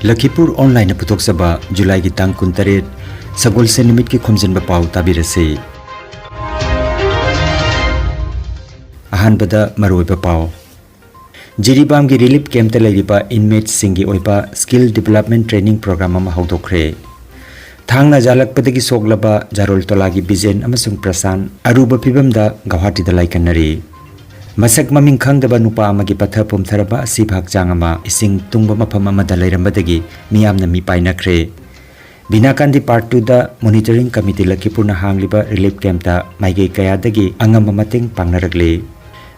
Lakhipuronline putoksaba July ki tang 13 Sagol se nimit ki Khomjinba Pao tabirase. Ahanbada maroiba Pao. Jiribam ki relief camp te laiba inmates singi oiba skill development training program ama haudokre. Thangna jalakpadagi soglaba jarol tolagi bijen amasung prasan aruba phibamda Guwahati da laikanari. Masak maming khangdaba nupa amagi patha pumtharaba asi bhakjang ama ising tungba mafam amada lairambadagi miyamna mi painakre. Binakandi part 2 da monitoring committee Lakhipur na hangliba relief camp ta maigei kayadagi angam mateng pangnaragle.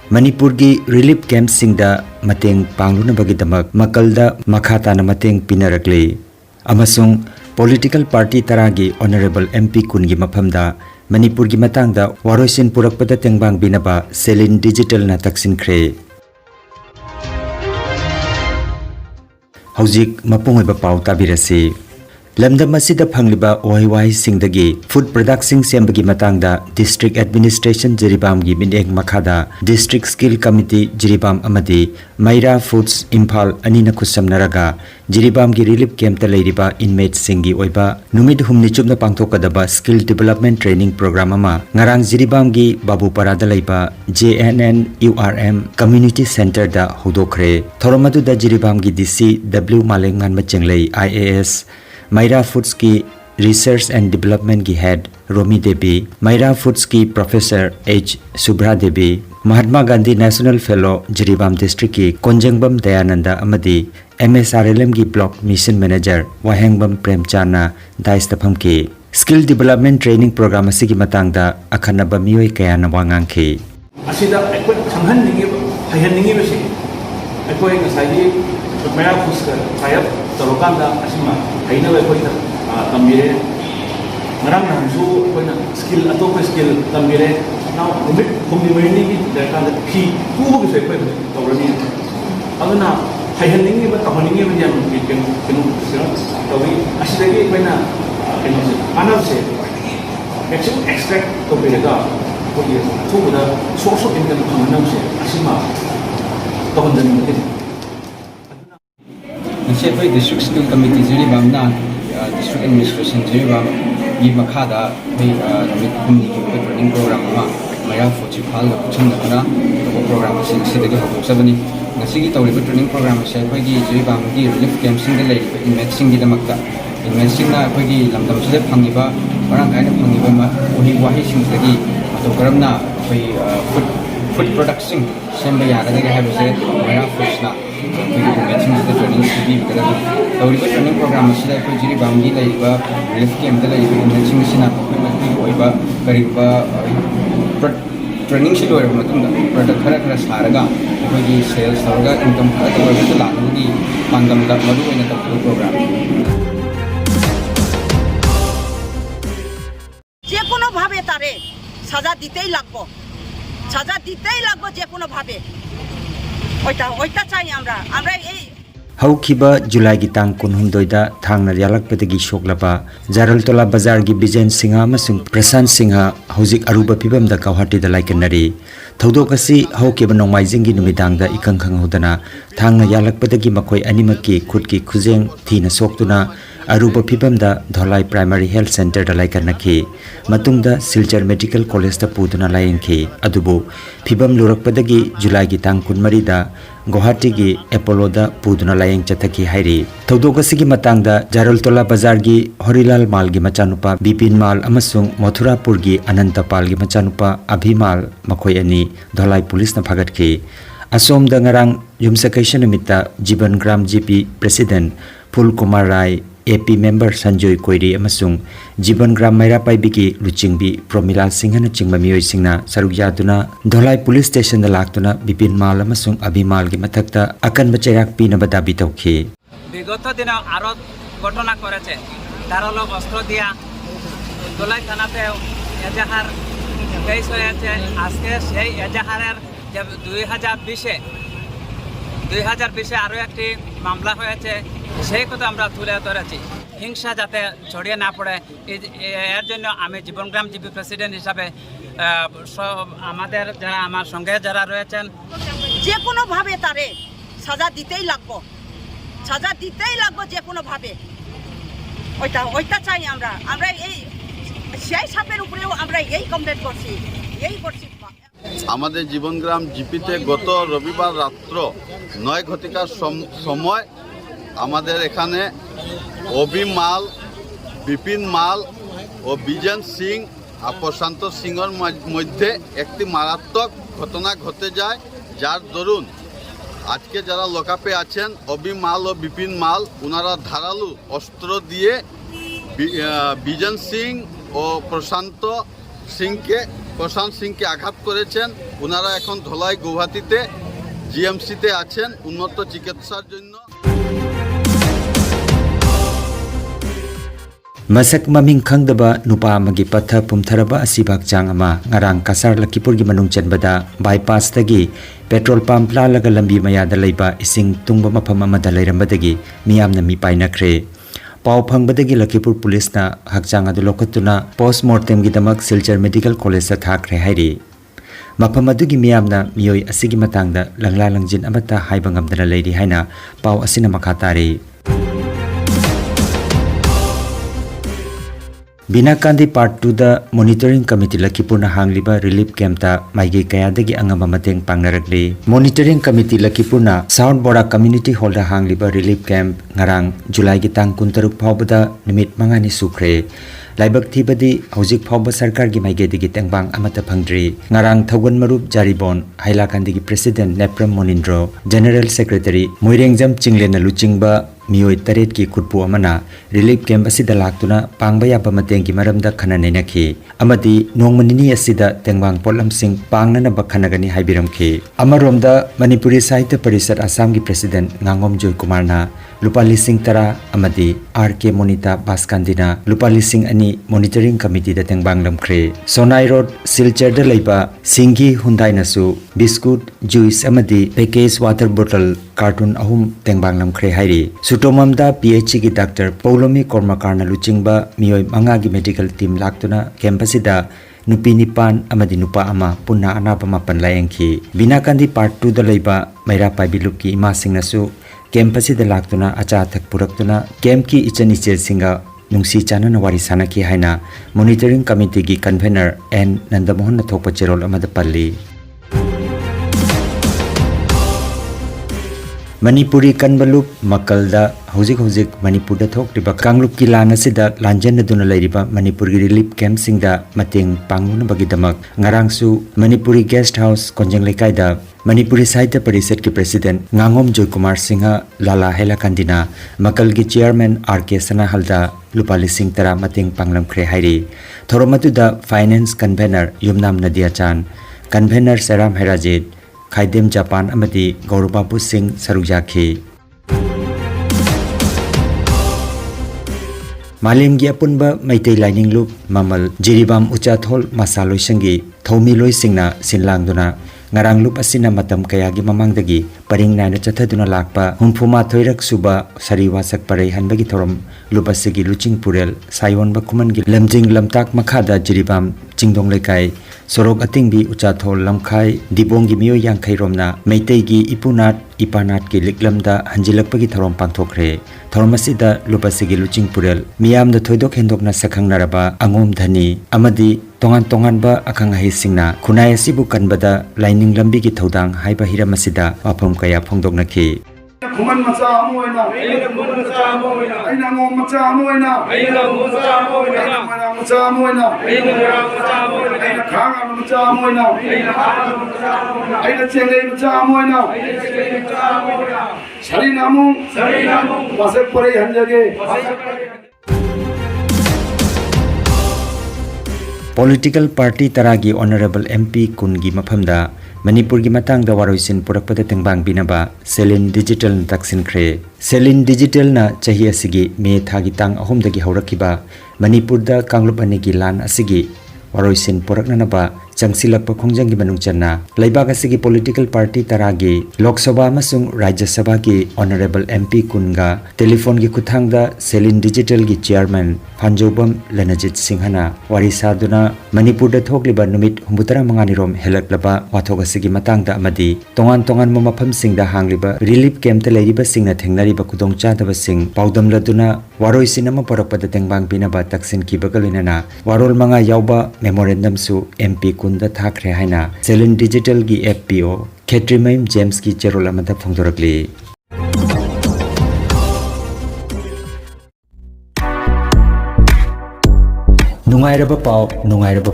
Manipur gi relief camp singda mateng panglunabagi damak makalda makhata na mateng pinaragle. Amasung political party taragi honorable MP kungi mafamda Manipur gi matangda waroisin purakpada tengbang binaba selin digital na taksin kre. Haujik mapungoiba pau tabirasi. Lamdam asida phangliba ohiwai singdagi food production sembagi matangda district administration Jiribam gi bineng makhada district skill committee Jiribam amadi Maira Foods Imphal anina khusamnaraga Jiribam gi relief camp ta leiriba inmates singi oiba numit humni chupna pangthokadaba skill development training program ama ngarang Jiribam gi Babu Parada leiba JNNURM community center da hodokre thoramadu da Jiribam gi DC W Malengan machenglei IAS Maira Foods की Research and Development की Head Romi Devi, Maira Foods की Professor H. Subhra Devi, Mahatma Gandhi National Fellow Jiribam District की Khomjinba Dayananda Amadi, MSRLM की Block Mission Manager Wahengbam Premchana Daistapam की Skill Development Training Program असी की मतंगदा अखनबा मियोई कया नवांगांग की असीदा एकोई संघन निगे हयन निगे बसे एकोई ngसाई Maira Foods का five तरोकांदा Asima hayna ba ko tambire marang na su ko na skill ato ko skill tambire now limit community ni da ka phi ku ko se ko to rani aduna hayhaning ni ba tahani ni ba jam ken to wi asidagi ko na ken se anav se extract to be da ko ye to da source of income to na se asima to hondan ni Manipur District Skill Committee Jiribam na District Administration Jiribam yi makhada the humni ki training program ma Maira Foods phal da chungna program se sidagi hoksabani ngasigi tawriba training program se koi gi Jiribam gi relief camp sing da lei inmates sing gi damakta inmates sing na koi gi lamdam sile phangiba marang kaina phangiba ma ohi wahi sing dagi to karamna koi food production semba yagadaga habse Maira Foods na training study tawriba training program asida ko Jiribam gi laiba relief camp da laiba inmates sina oiba kariba training shi loira matunda product khara saraga ko gi sales saraga income khara tawriba da lagi pangam da madu ina ta program যে কোনো ভাবে তারে সাজা দিতেই লাগবে যে কোনো ভাবে ওইটা চাই আমরা এই Haukiba July ki tang 19 da thangna yalakpadagi shoklaba Jaraltola Bazar gi Bijen Singha amasung Prasan Singha hojik aruba phibam da Guwahati da laikanari thodok asi haukiba nongmaijing gi numidang da ikangkhang hodana thangna yalakpadagi makoi animaki khutki khujeng thina soktuna aruba phibam da Dholai Primary Health Center da laikanaki matungda Silchar Medical College da puduna layenki adubu phibam lurakpadagi July ki tang 13 da Guwahati gi Apollo da puduna layeng chathaki hairi thodok asigi matangda Jaraltola Bazar gi Horilal Mal gi machanupa Bipin Mal amasung Mathurapur gi Anantapal gi machanupa Abhimal makoi ani Dholai Police na phagatki asom da ngarang yumsakai shanamita Jiban Gram GP President Phul Kumar Rai AP member Sanjoy Koiri amasung Jiban Gram Maira Paibiki Luchingbi Promilal Singh na chingba miyoi singna sarugya Dholai Police Station da laktuna Bipin Mal amasung Abhimal gi mathakta akan bachairak pina badabi tawkhi বিগত দিনে আরো ঘটনা করেছে ধারালো অস্ত্র দিয়া দোলাই থানাতে এজাহার কেস হয়েছে আজকে সেই এজাহারের 2020-এ আরো একটি মামলা হয়েছে সেই কথা আমরা তুলে ধরেছি হিংসা যাতে ছড়িয়ে না পড়ে এর জন্য আমি জীবনগ্রাম জিপি প্রেসিডেন্ট হিসাবে আমাদের যারা আমার সঙ্গে যারা রয়েছেন যে কোনো ভাবে তারে সাজা দিতেই লাগবে সাজা দিতেই লাগবে যে কোনো ভাবে ওইটা চাই আমরা এই সেই সাপের উপরেও আমরা এই কমপ্লেন করছি আমাদের জীবনগ্রাম জিপিতে গত রবিবার রাত্র 9 ঘটিকার সময় আমাদের এখানে অবি মাল, বিপিন মাল ও বিজেন সিং আর প্রশান্ত সিংয়ের মধ্যে একটি মারাত্মক ঘটনা ঘটে যায়, যার দরুন আজকে যারা লকআপে আছেন অবি মাল ও বিপিন মাল, ওনারা ধারালো অস্ত্র দিয়ে বিজেন সিং ও প্রশান্ত সিংকে আঘাত করেছেন। ওনারা এখন ধলাই গুয়াহাটিতে জিএমসিতে আছেন উন্নত চিকিৎসার জন্য। Masak maming khangdaba nupa amagi patha pumtharaba asibak chang ama ngarang kasar Lakhipur gi manung chenbada bypass tagi petrol pump la laga lambi maya da leiba ising tungba mafam amada leirambadagi miyamna mi painakhre Pao phangbadagi Lakhipur police na hakchang adu lokatuna postmortem gi damak Silchar medical college sa thakre hairi mafam adugi miyamna miyoi asigi matangda langla langjin amata haiba ngamdana leiri haina Pao asina makhatari Binakandi Part 2 da Monitoring Committee Lakhipur na hangliba relief camp ta maigi kayadagi angama mateng pangnaragli Monitoring Committee Lakhipur na South Barak Community Hall da hangliba relief camp ngarang July gi tang 13 phawbada nimit mangani sukre laibak thibadi hojik phawba sarkar gi maigi digi tengbang amata phangdri ngarang thogon marup jaribon hailakandi gi President Nepram Monindro General Secretary Moirengjam Chinglena Luchingba Miyoi taret ki khutpu amana relief camp asida laktuna pangba yaba mateng ki maramda khana nenakhi amadi nongmanini asida tengbang polam sing pangnana bakhanagani haibiramkhi amaromda Manipuri Sahitya Parishad Assam gi President Ngangom Joy Kumar na lupa lising tara amadi RK Monita Baskandina lupa lising ani monitoring committee da tengbang lamkhre Sonai Road Silchar da leiba Singhi Hyundai nasu biscuit juice amadi package water bottle cartoon ahum tengbang lamkhre hairi Sutomamda PH gi Dr. Paulomi Kormakarna Luchingba miyoi manga gi medical team laktuna campusida nupi nipan amadi nupa ama punna anaba mapan layengki Binakandi Part 2 da leiba Maira Paibilup ki ima singnasu campusida laktuna acha thak puraktuna camp ki ichani chel singa nungsi chanana wari sanaki haina monitoring committee gi convener N Nandamohan na thokpa cherol amada palli Manipuri kanbalup makalda hojik Manipur da thokriba kanglup ki lana sida lanjan duna leiriba Manipur gi relief camp singda mateng panguna bagidamak ngarangsu Manipuri guest house konjeng lekai da Manipuri Sahitya Parishad ki President Ngangom Joy Kumar Singha Lala Hela Kandina makal gi chairman RK Sanahalda lupa lising tara mateng panglam khre hairi thoromatu da finance convener Yumnam Nadia Chan convener Saram Herajit Khaidem Japan amadi Gaurababu Singh Sarukjakhi Malim gi apunba maitai lining loop mamal jiribam uchathol masaloi sangi thomi loi singna sinlangduna ngarang loop asina matam kaya gi mamangdagi paring naina chathaduna lakpa humphuma thoirak suba sariwasak parai hanbagi thorom loop asigi luching purel saiwon ba kuman gi lamjing lamtak makhada jiribam chingdong lekai sorok atingbi uchathol lamkhai dibongi miyo yangkhai romna meitai gi ipunat ipanat ki liklamda hanjilakpagi thorom pangthokre thormasida lupasigi luching purel miyamda thoidok hendokna sakhang naraba angom dhani amadi tongan ba akhang hai singna khunai asibu kanbada lining lambi gi thodang haiba hiramasida wafam kaya phongdoknakhi Kuman maca amoina, aina ngom maca amoina, aina maca amoina, aina khanga maca amoina, aina chengai maca amoina, sari namu, pasek pare hanjage. Political Party Taragi Honorable MP Kungi Maphamda Manipur gi matang da waroisin purakpada tengbang binaba Selin Digital taksin khre Selin Digital na chahi asigi me thagi tang ahom dagi haurakiba Manipur da kanglup ani gi lan asigi waroisin purakna ba changsilakpa khongjang gi manung channa laibak asigi political party taragi Lok Sabha amasung Rajya Sabha gi honorable MP kunga telephone gi kuthangda Selin Digital gi chairman Phanjobam Lenajit Singhana wari saduna Manipur da thokliba numit 39 rom helaklaba wathok asigi matangda amadi tongan mamafam singda hangliba relief camp ta leiriba singna thengnariba kudong chadaba sing paudam laduna waroi sinama porakpada tengbang pinaba taksin kibagalina warol manga yauba memorandum su MP kunda thakre haina Selin Digital gi FPO Khetrimaim James ki cherol amada phongdorakli Nungairaba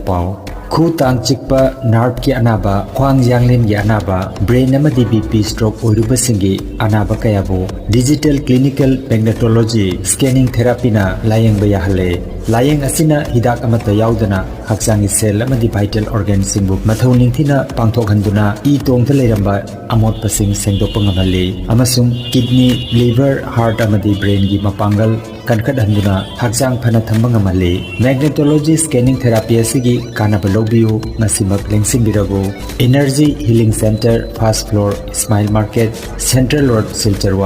pau khu tang chikpa nerve ki anaba khwang janglin gi anaba brain amadi BP stroke oiruba singi anaba kayabu digital clinical magnetology scanning therapy na layeng ba yahale layeng asina hidak amata yaudana haksangi cell amadi vital organ singbu mathau ningthina pangthok handuna e tongta leiramba amot pasing sengdopang amali amasung kidney liver heart amadi brain gi mapangal kankat handuna haksang phana thambang amali magnetology scanning therapy asigi kanaba lobiu nasimak lengsing birago energy healing center first floor smile market central road silchar 1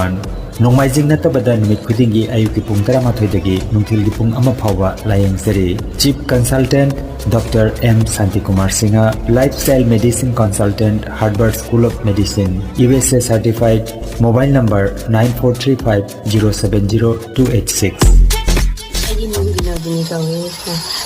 Nongmaijing na tabada numit khudingi ayuki pung 13 dagi nungthil gi pung 1 phawba layeng seri chief consultant Dr. M. Santikumar Singha, lifestyle medicine consultant, Harvard School of Medicine, USA certified, mobile number 9435070286.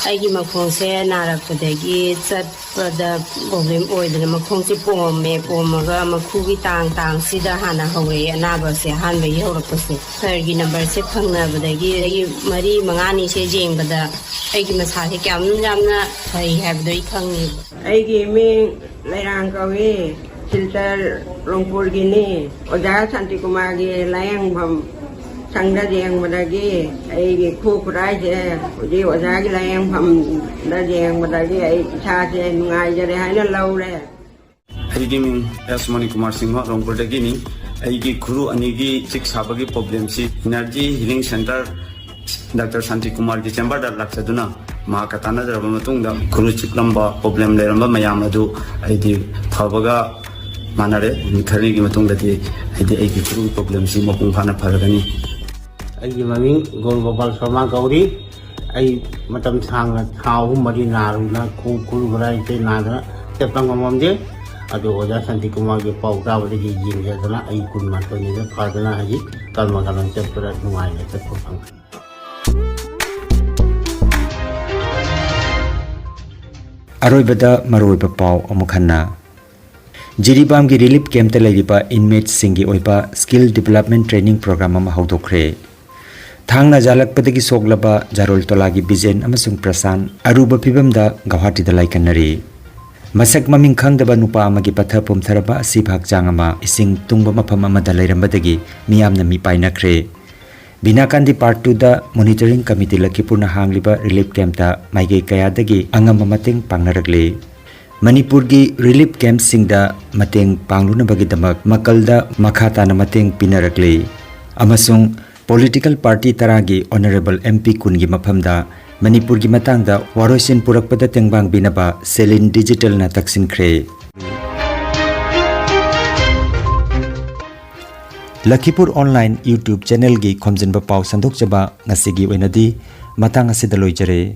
Aigi makong se narak padagi chat pada problem oidana makong si pome pomaga makhugi tang sida hana hawe anaba se hanba yorapase sargi number se phangna badagi agi mari mangani se jeng bada aigi masa se kyam jamna thai habdoi khangi aigi me lairang kawe filter longpur gini oja Santikumar gi layang bam Sangda jeng badagi ai khu kurai je ji oja gi layang pham da jeng badagi ai cha je ngai je hai na lau le ai gi min S Manipur Singha rongpur dagi ni ai gi guru ani gi chik sabagi problem si energy healing center Dr. Santikumar gi chamber da laksaduna ma katana jaraba matung da guru chiklamba problem le ramba mayam adu ai di thabaga manare khari gi matung da di ai gi guru problem si mapung phana pharagani Aigi maming Gol Gopal Sharma Gauri ai matam sang thau mari naru na ku gurai te nada tepang mamde adu oja Santikumar ge pauta bade gi jing jadana ai kun ma to ni phadana haji kalma kalan chapra nuai ne te phang Aroibada maroiba pau amukhanna Jiribam gi relief camp te leiriba inmates singi oiba skill development training program ama haudokre Thangna jalakpadagi soglaba jarol tolagi bijen amasung prasan aruba pibamda Guwahati da laikanari masak maming khangdaba nupa amagi patha pumtharaba asi bhakjang ama ising tungba mafam amada leirambadagi miyamna mi painakre Binakandi part 2 da monitoring committee Lakhipur na hangliba relief camp ta maige kayadagi angam mating pangnaragle Manipur gi relief camp singda mateng panglunabagi damak makalda makhata na mateng pinarakle amasung Political party taragi honorable MP kungi maphamda Manipur gi matangda waroisin purakpada tengbang binaba Selin Digital na taksin khre Lakhipur online YouTube channel gi Khomjinba Pao sandok jaba ngasigi oinadi matang asidaloi jare